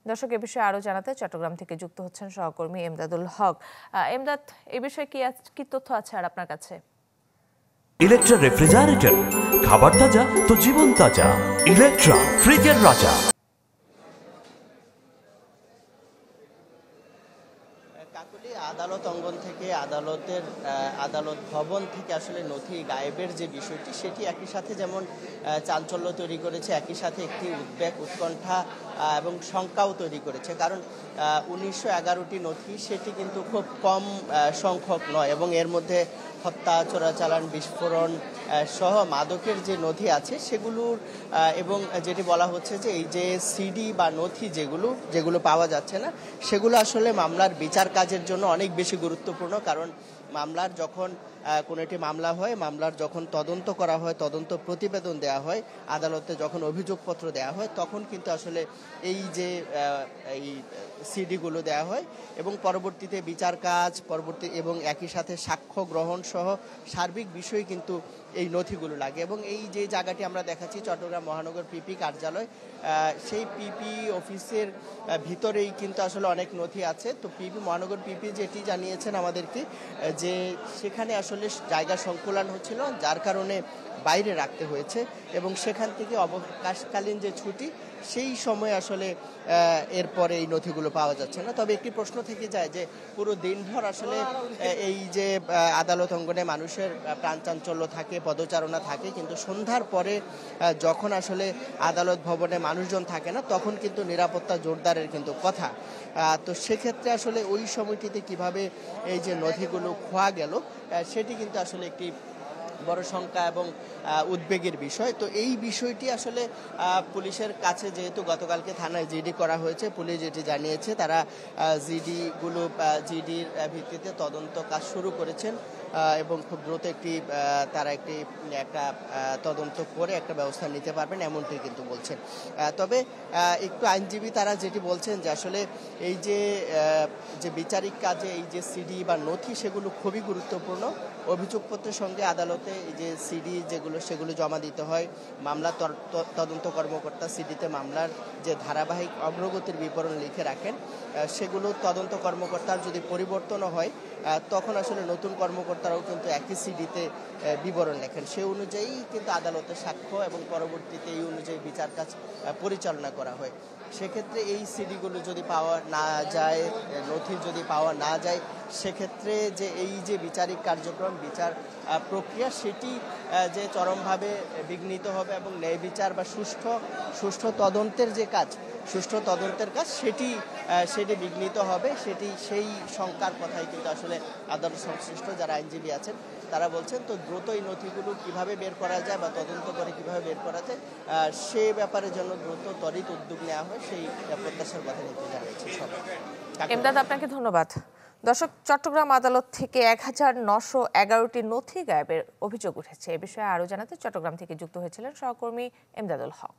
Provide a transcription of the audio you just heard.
দর্শক এ বিষয়ে আরো জানাতে চট্টগ্রাম থেকে যুক্ত হচ্ছেন সহকর্মী এমদাদুল হক। এমদাদ, এ বিষয়ে কি তথ্য আছে আর আপনার কাছে? ইলেকট্রা রেফ্রিজারেটর, খাবার তাজা তো জীবন তাজা। ইলেকট্রা, ফ্রিজের রাজা। কাকলী আদালত অঙ্গন থেকে আদালত ভবন থেকে আসলে নথি গায়েবের যে বিষয়টি, সেটি একই সাথে যেমন চাঞ্চল্য তৈরি করেছে, একই সাথে একটি উদ্বেগ, উৎকণ্ঠা এবং শঙ্কাও তৈরি করেছে। কারণ 1911টি নথি, সেটি কিন্তু খুব কম সংখ্যক নয়, এবং এর মধ্যে হত্যা, চোরাচালান, বিস্ফোরণ সহ মাদকের যে নথি আছে সেগুলোর, এবং যেটি বলা হচ্ছে যে এই যে সিডি বা নথি যেগুলো পাওয়া যাচ্ছে না, সেগুলো আসলে মামলার বিচার কাজের জন্য অনেক বেশি গুরুত্বপূর্ণ। কারণ মামলার যখন কোনো একটি মামলা হয়, মামলার যখন তদন্ত করা হয়, তদন্ত প্রতিবেদন দেওয়া হয়, আদালতে যখন অভিযোগপত্র দেওয়া হয়, তখন কিন্তু আসলে এই যে এই সিডিগুলো দেওয়া হয়, এবং পরবর্তীতে বিচার কাজ এবং একই সাথে সাক্ষ্য গ্রহণ সহ সার্বিক বিষয় কিন্তু এই নথিগুলো লাগে। এবং এই যে জায়গাটি আমরা দেখাচ্ছি, চট্টগ্রাম মহানগর পিপি কার্যালয়, সেই পিপি অফিসের ভিতরেই কিন্তু আসলে অনেক নথি আছে। তো মহানগর পিপি যেটি জানিয়েছেন আমাদেরকে, যে সেখানে আসলে জায়গা সংকুলান হচ্ছিল, যার কারণে বাইরে রাখতে হয়েছে, এবং সেখান থেকে অবকাশকালীন যে ছুটি, সেই সময় আসলে এরপরে এই নথিগুলো পাওয়া যাচ্ছে না। তবে একটি প্রশ্ন থেকে যায় যে পুরো দিনভর আসলে এই যে আদালত অঙ্গনে মানুষের প্রাণচাঞ্চল্য থাকে, পদচারণা থাকে, কিন্তু সন্ধ্যার পরে যখন আসলে আদালত ভবনে মানুষজন থাকে না, তখন কিন্তু নিরাপত্তা জোরদারের কিন্তু কথা। তো সেক্ষেত্রে আসলে ওই সময়টিতে কিভাবে এই যে নথিগুলো খোয়া গেল, সেটি কিন্তু আসলে একটি বড় শঙ্কা এবং উদ্বেগের বিষয়। তো এই বিষয়টি আসলে পুলিশের কাছে, যেহেতু গতকালকে থানায় জিডি করা হয়েছে, পুলিশ যেটি জানিয়েছে, তারা জিডির ভিত্তিতে তদন্ত কাজ শুরু করেছেন, এবং খুব দ্রুত তারা একটা তদন্ত করে একটা ব্যবস্থা নিতে পারবেন, এমনটি কিন্তু বলছেন। তবে একটু আইনজীবী তারা যেটি বলছেন, যে আসলে এই যে বিচারিক কাজে এই যে সিডি বা নথি, সেগুলো খুবই গুরুত্বপূর্ণ। অভিযোগপত্রের সঙ্গে আদালতে এই যে সিডি সেগুলো জমা দিতে হয়। মামলার তদন্ত কর্মকর্তা সিডিতে মামলার যে ধারাবাহিক অগ্রগতির বিবরণ লিখে রাখেন, সেগুলো তদন্ত কর্মকর্তার যদি পরিবর্তনও হয়, তখন আসলে নতুন কর্মকর্তারাও কিন্তু একই সিডিতে বিবরণ লেখেন। সে অনুযায়ী কিন্তু আদালতের সাক্ষ্য এবং পরবর্তীতে এই অনুযায়ী বিচার কাজ পরিচালনা করা হয়। সেক্ষেত্রে এই সিডিগুলো যদি পাওয়া না যায়, নথি যদি পাওয়া না যায়, সেক্ষেত্রে যে এই যে বিচারিক কার্যক্রম, বিচার প্রক্রিয়া, সেটি যে চরমভাবে বিঘ্নিত হবে, এবং ন্যায় বিচার বা সুষ্ঠু তদন্তের কাজ সেটি বিঘ্নিত হবে। সেই শঙ্কার কথাই কিন্তু আসলে আদালত সংশ্লিষ্ট যারা আইনজীবী আছেন তারা বলছেন। তো দ্রুত এই নথিগুলো কিভাবে বের করা যায় বা তদন্ত করে কিভাবে বের করা যায়, সে ব্যাপারে যেন দ্রুত ত্বরিত উদ্যোগ নেওয়া হয়, সেই প্রত্যাশার কথা কিন্তু জানিয়েছে সবাই। এমদাদ, আপনাকে ধন্যবাদ। দর্শক, চট্টগ্রাম আদালত থেকে 1911টি নথি গায়েবের অভিযোগ উঠেছে। এ বিষয়ে আরো জানাতে চট্টগ্রাম থেকে যুক্ত হয়েছিলেন সহকর্মী এমদাদুল হক।